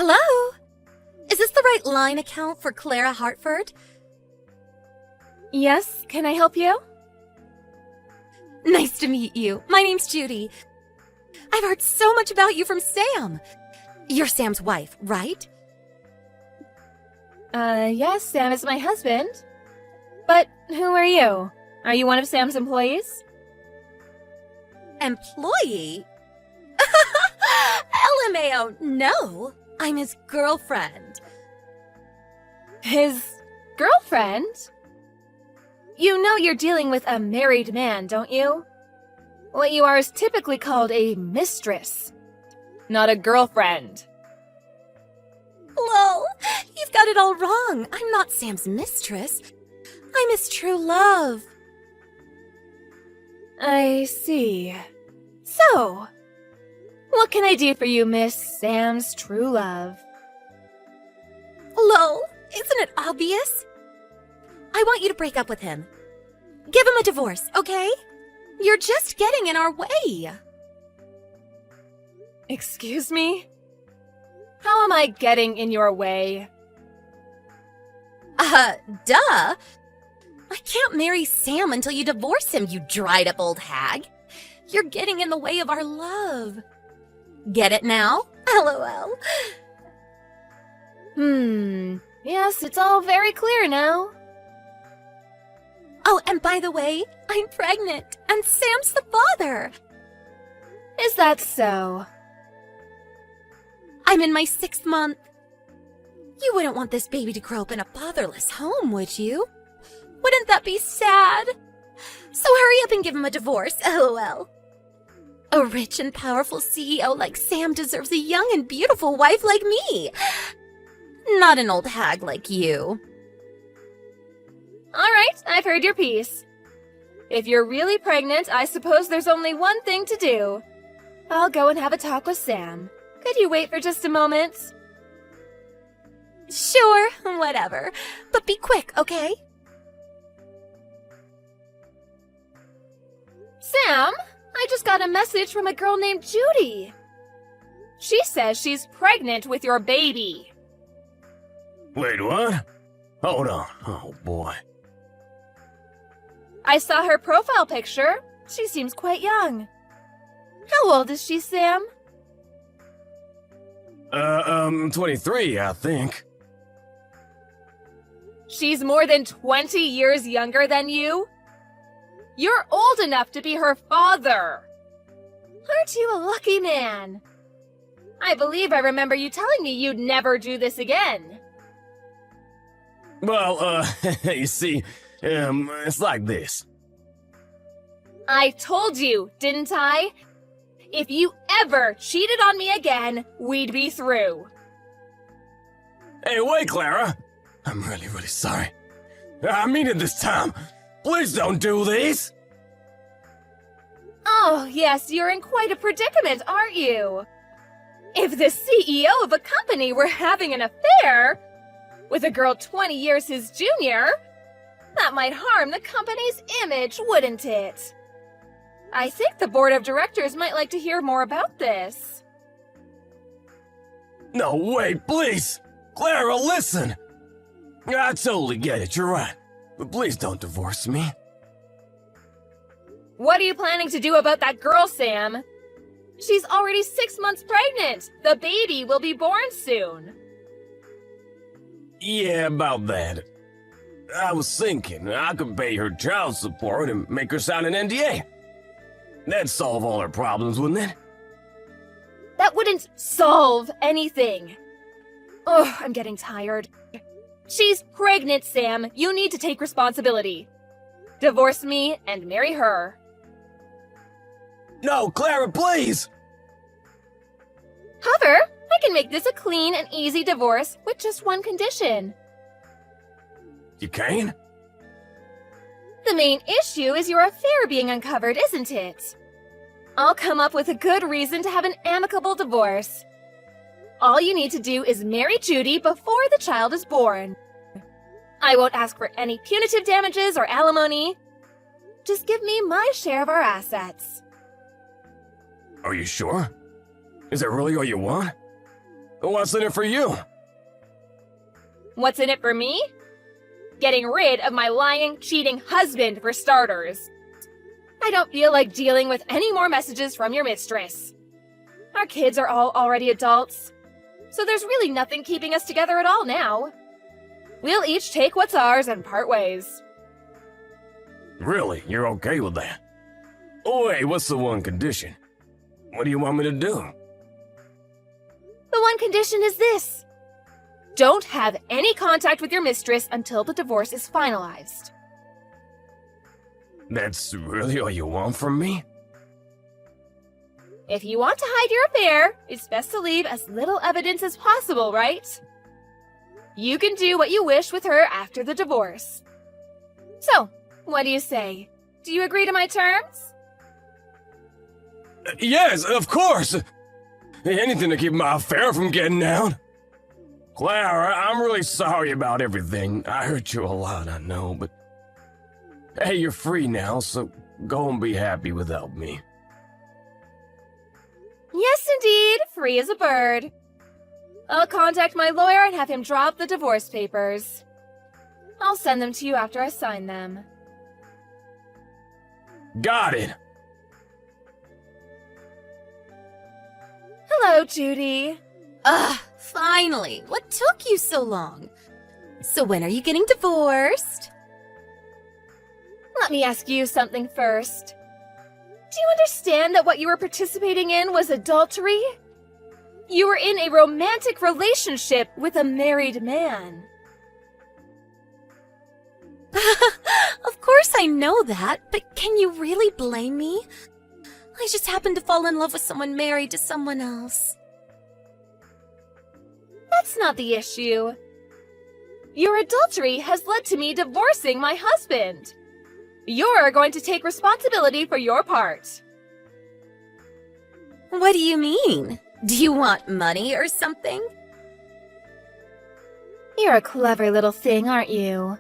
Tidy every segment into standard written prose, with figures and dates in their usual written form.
Hello? Is this the right line account for Clara Hartford? Yes, can I help you? Nice to meet you. My name's Judy. I've heard so much about you from Sam. You're Sam's wife, right? Yes, Sam is my husband. But who are you? Are you one of Sam's employees? Employee? LMAO, no. I'm his girlfriend. His girlfriend? You know you're dealing with a married man, don't you? What you are is typically called a mistress, not a girlfriend. Lol, you've got it all wrong. I'm not Sam's mistress. I'm his true love. I see. So, what can I do for you, Miss Sam's true love? Lol, isn't it obvious? I want you to break up with him. Give him a divorce, okay? You're just getting in our way. Excuse me? How am I getting in your way? Duh. I can't marry Sam until you divorce him, you dried up old hag. You're getting in the way of our love. Get it now? LOL. Yes, it's all very clear now. Oh, and by the way, I'm pregnant, and Sam's the father. Is that so? I'm in my 6th month. You wouldn't want this baby to grow up in a fatherless home, would you? Wouldn't that be sad? So hurry up and give him a divorce, LOL. A rich and powerful CEO like Sam deserves a young and beautiful wife like me. Not an old hag like you. All right, I've heard your piece. If you're really pregnant, I suppose there's only one thing to do. I'll go and have a talk with Sam. Could you wait for just a moment? Sure, whatever. But be quick, okay? Sam, I just got a message from a girl named Judy. She says she's pregnant with your baby. Wait, what? Hold on. Oh, boy. I saw her profile picture. She seems quite young. How old is she, Sam? 23, I think. She's more than 20 years younger than you? You're old enough to be her father. Aren't you a lucky man? I believe I remember you telling me you'd never do this again. Well, you see, it's like this. I told you, didn't I? If you ever cheated on me again, we'd be through. Hey, wait, Clara. I'm really sorry. I mean it this time. Please don't do this. Oh, yes, you're in quite a predicament, aren't you? If the CEO of a company were having an affair with a girl 20 years his junior, that might harm the company's image, wouldn't it? I think the board of directors might like to hear more about this. No, wait, please. Clara, listen. I totally get it, you're right. But please don't divorce me. What are you planning to do about that girl, Sam? She's already 6 months pregnant. The baby will be born soon. Yeah, about that. I was thinking I could pay her child support and make her sign an NDA. That'd solve all her problems, wouldn't it? That wouldn't solve anything. Oh, I'm getting tired. She's pregnant, Sam. You need to take responsibility. Divorce me and marry her. No, Clara, please! However, I can make this a clean and easy divorce with just one condition. You can? The main issue is your affair being uncovered, isn't it? I'll come up with a good reason to have an amicable divorce. All you need to do is marry Judy before the child is born. I won't ask for any punitive damages or alimony. Just give me my share of our assets. Are you sure? Is that really all you want? What's in it for you? What's in it for me? Getting rid of my lying, cheating husband, for starters. I don't feel like dealing with any more messages from your mistress. Our kids are all already adults, so there's really nothing keeping us together at all now. We'll each take what's ours and part ways. Really? You're okay with that? Oh, wait, what's the one condition? What do you want me to do? The one condition is this. Don't have any contact with your mistress until the divorce is finalized. That's really all you want from me? If you want to hide your affair, it's best to leave as little evidence as possible, right? You can do what you wish with her after the divorce. So, what do you say? Do you agree to my terms? Yes, of course! Anything to keep my affair from getting out. Clara, I'm really sorry about everything. I hurt you a lot, I know, but... Hey, you're free now, so go and be happy without me. Yes, indeed. Free as a bird. I'll contact my lawyer and have him drop the divorce papers. I'll send them to you after I sign them. Got it! Hello, Judy. Finally. What took you so long? So when are you getting divorced? Let me ask you something first. Do you understand that what you were participating in was adultery? You were in a romantic relationship with a married man. Of course I know that, but can you really blame me? I just happened to fall in love with someone married to someone else. That's not the issue. Your adultery has led to me divorcing my husband. You're going to take responsibility for your part. What do you mean? Do you want money or something? You're a clever little thing, aren't you?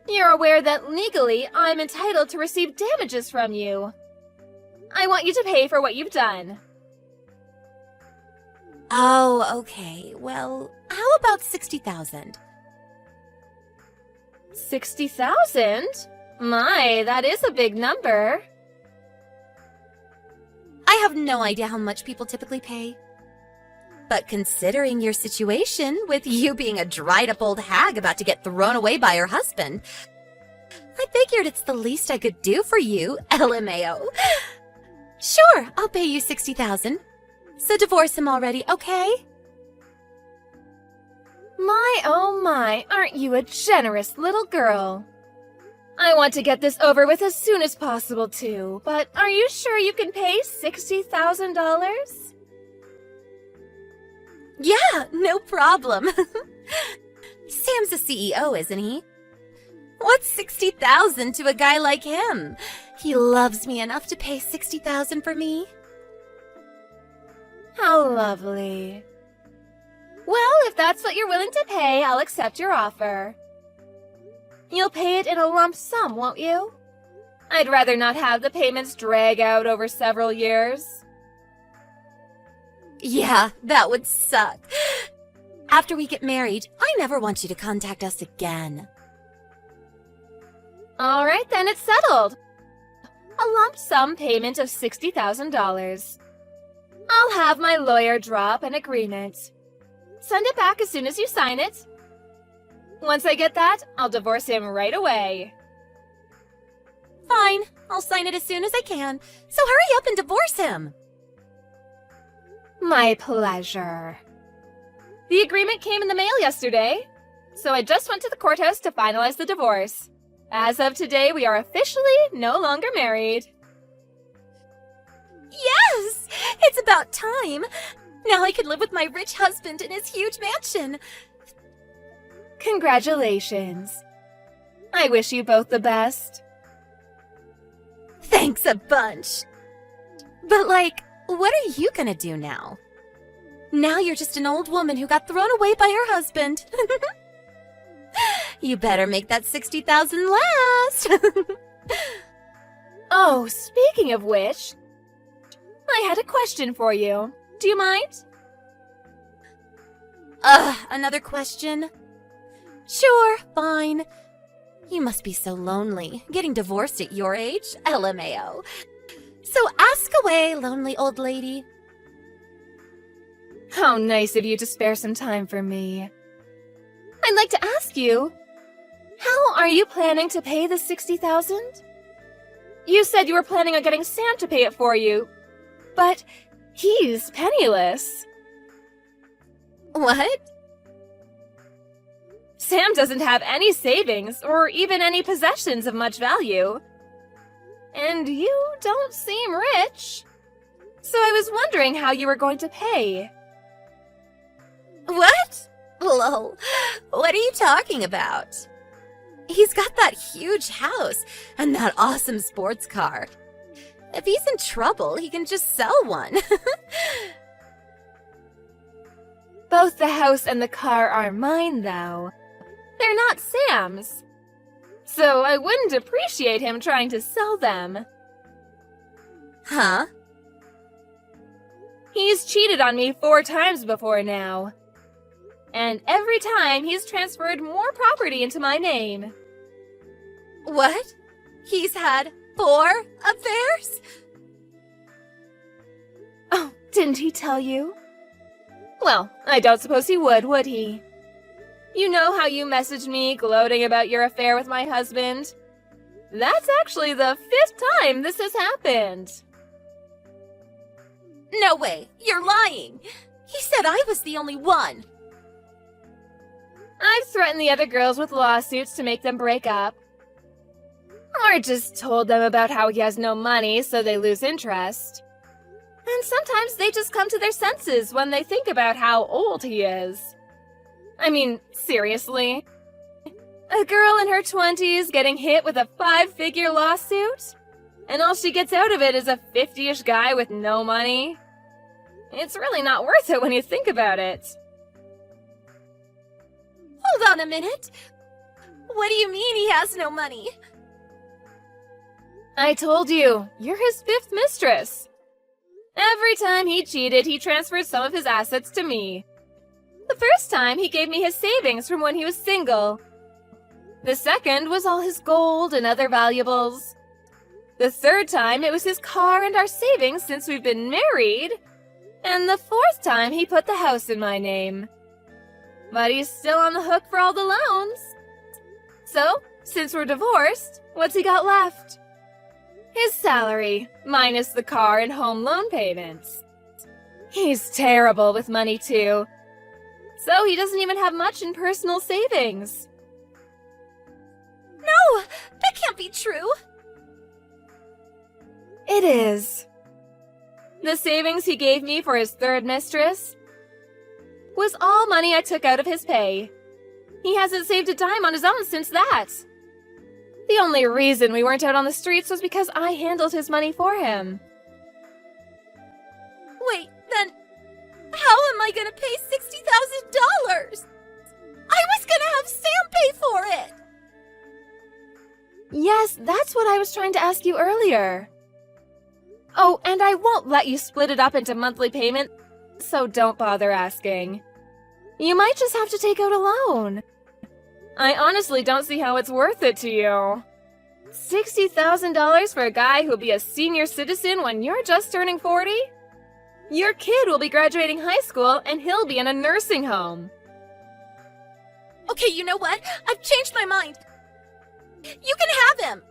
You're aware that legally I'm entitled to receive damages from you. I want you to pay for what you've done. Oh, okay. Well, how about 60,000? 60,000? My, that is a big number. I have no idea how much people typically pay. But considering your situation, with you being a dried-up old hag about to get thrown away by her husband, I figured it's the least I could do for you, LMAO. Sure, I'll pay you 60,000. So divorce him already, okay? My, oh my, aren't you a generous little girl? I want to get this over with as soon as possible, too, but are you sure you can pay $60,000? Yeah, no problem. Sam's the CEO, isn't he? What's 60,000 to a guy like him? He loves me enough to pay 60,000 for me. How lovely. Well, if that's what you're willing to pay, I'll accept your offer. You'll pay it in a lump sum, won't you? I'd rather not have the payments drag out over several years. Yeah, that would suck. After we get married, I never want you to contact us again. All right, then it's settled. A lump sum payment of $60,000. I'll have my lawyer drop an agreement. Send it back as soon as you sign it. Once I get that, I'll divorce him right away. Fine, I'll sign it as soon as I can. So hurry up and divorce him. My pleasure. The agreement came in the mail yesterday, so I just went to the courthouse to finalize the divorce. As of today, we are officially no longer married. Yes! It's about time. Now I can live with my rich husband in his huge mansion. Congratulations. I wish you both the best. Thanks a bunch. But what are you gonna do now? Now you're just an old woman who got thrown away by her husband. You better make that 60,000 last. Oh, speaking of which, I had a question for you. Do you mind? Another question? Sure, fine. You must be so lonely, getting divorced at your age, LMAO. So ask away, lonely old lady. How nice of you to spare some time for me. I'd like to ask you, how are you planning to pay the $60,000? You said you were planning on getting Sam to pay it for you, but he's penniless. What? Sam doesn't have any savings or even any possessions of much value. And you don't seem rich. So I was wondering how you were going to pay. What? Lol, what are you talking about? He's got that huge house and that awesome sports car. If he's in trouble, he can just sell one. Both the house and the car are mine, though. They're not Sam's. So I wouldn't appreciate him trying to sell them. Huh? He's cheated on me 4 times before now. And every time he's transferred more property into my name. What? He's had 4 affairs? Oh, didn't he tell you? Well, I don't suppose he would he? You know how you messaged me gloating about your affair with my husband? That's actually the 5th time this has happened. No way, you're lying. He said I was the only one. I've threatened the other girls with lawsuits to make them break up. Or just told them about how he has no money, so they lose interest. And sometimes they just come to their senses when they think about how old he is. I mean, seriously? A girl in her 20s getting hit with a 5-figure lawsuit? And all she gets out of it is a 50-ish guy with no money? It's really not worth it when you think about it. Hold on a minute. What do you mean he has no money? I told you, you're his 5th mistress. Every time he cheated, he transferred some of his assets to me. The first time, he gave me his savings from when he was single. The second was all his gold and other valuables. The third time, it was his car and our savings since we've been married. And the 4th time, he put the house in my name. But he's still on the hook for all the loans. So, since we're divorced, what's he got left? His salary, minus the car and home loan payments. He's terrible with money, too. So he doesn't even have much in personal savings. No, that can't be true. It is. The savings he gave me for his 3rd mistress was all money I took out of his pay. He hasn't saved a dime on his own since that. The only reason we weren't out on the streets was because I handled his money for him. Wait, then how am I gonna pay $60,000? I was gonna have Sam pay for it! Yes, that's what I was trying to ask you earlier. Oh, and I won't let you split it up into monthly payments, so don't bother asking. You might just have to take out a loan. I honestly don't see how it's worth it to you. $60,000 for a guy who'll be a senior citizen when you're just turning 40? Your kid will be graduating high school and he'll be in a nursing home. Okay, you know what? I've changed my mind. You can have him.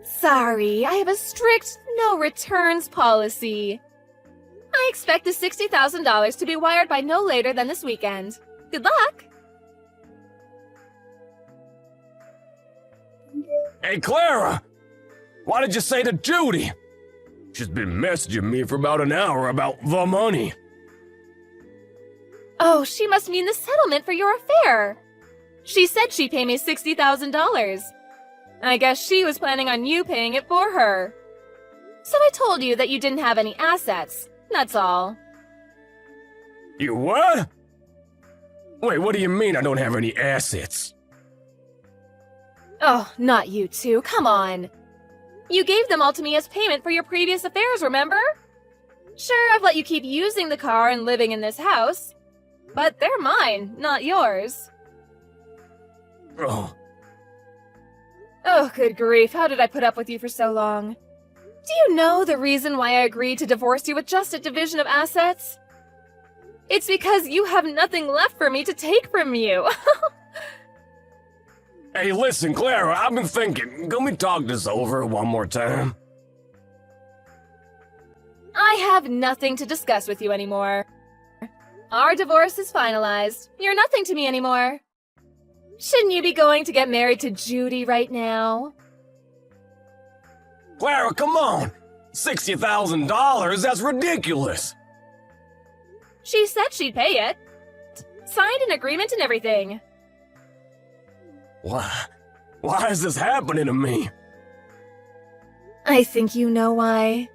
Sorry, I have a strict no returns policy. I expect the $60,000 to be wired by no later than this weekend. Good luck! Hey, Clara! Why did you say to Judy? She's been messaging me for about an hour about the money. Oh, she must mean the settlement for your affair. She said she'd pay me $60,000. I guess she was planning on you paying it for her. So I told you that you didn't have any assets. That's all. You what? Wait, what do you mean I don't have any assets? Oh, not you two. Come on. You gave them all to me as payment for your previous affairs, remember? Sure, I've let you keep using the car and living in this house. but they're mine, not yours. Oh, Oh, good grief, how did I put up with you for so long? Do you know the reason why I agreed to divorce you with just a division of assets? It's because you have nothing left for me to take from you. hey, listen, Clara, I've been thinking. Can we talk this over one more time? I have nothing to discuss with you anymore. Our divorce is finalized. You're nothing to me anymore. Shouldn't you be going to get married to Judy right now? Clara, come on! $60,000? That's ridiculous! She said she'd pay it. Signed an agreement and everything. Why? Why is this happening to me? I think you know why.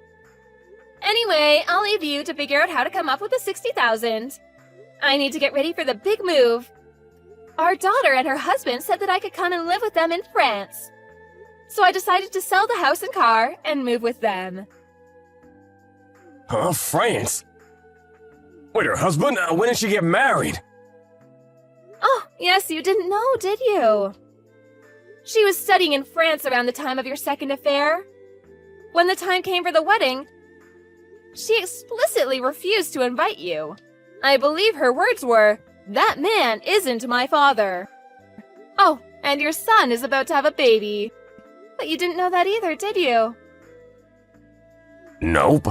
Anyway, I'll leave you to figure out how to come up with the $60,000. I need to get ready for the big move. Our daughter and her husband said that I could come and live with them in France. So I decided to sell the house and car and move with them. Huh? France? Wait, her husband? When did she get married? Oh, yes, you didn't know, did you? She was studying in France around the time of your second affair. When the time came for the wedding, she explicitly refused to invite you. I believe her words were, "That man isn't my father." Oh, and your son is about to have a baby. But you didn't know that either, did you? Nope.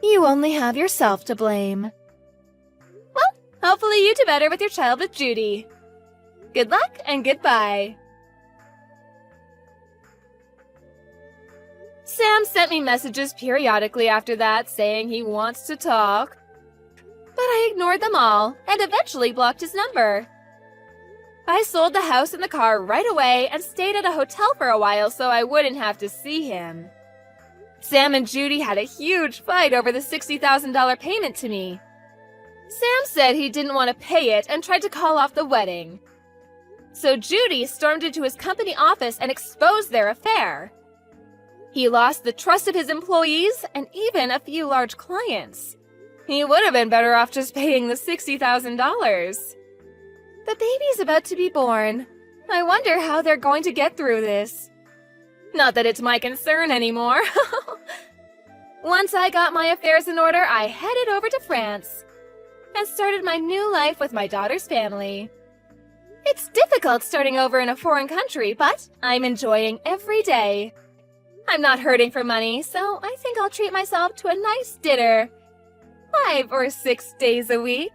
You only have yourself to blame. Well, hopefully you do better with your child with Judy. Good luck and goodbye. Sam sent me messages periodically after that saying he wants to talk. But I ignored them all and eventually blocked his number. I sold the house and the car right away and stayed at a hotel for a while so I wouldn't have to see him. Sam and Judy had a huge fight over the $60,000 payment to me. Sam said he didn't want to pay it and tried to call off the wedding. So Judy stormed into his company office and exposed their affair. He lost the trust of his employees and even a few large clients. He would have been better off just paying the $60,000. The baby's about to be born. I wonder how they're going to get through this. Not that it's my concern anymore. Once I got my affairs in order, I headed over to France and started my new life with my daughter's family. It's difficult starting over in a foreign country, but I'm enjoying every day. I'm not hurting for money, so I think I'll treat myself to a nice dinner 5 or 6 days a week.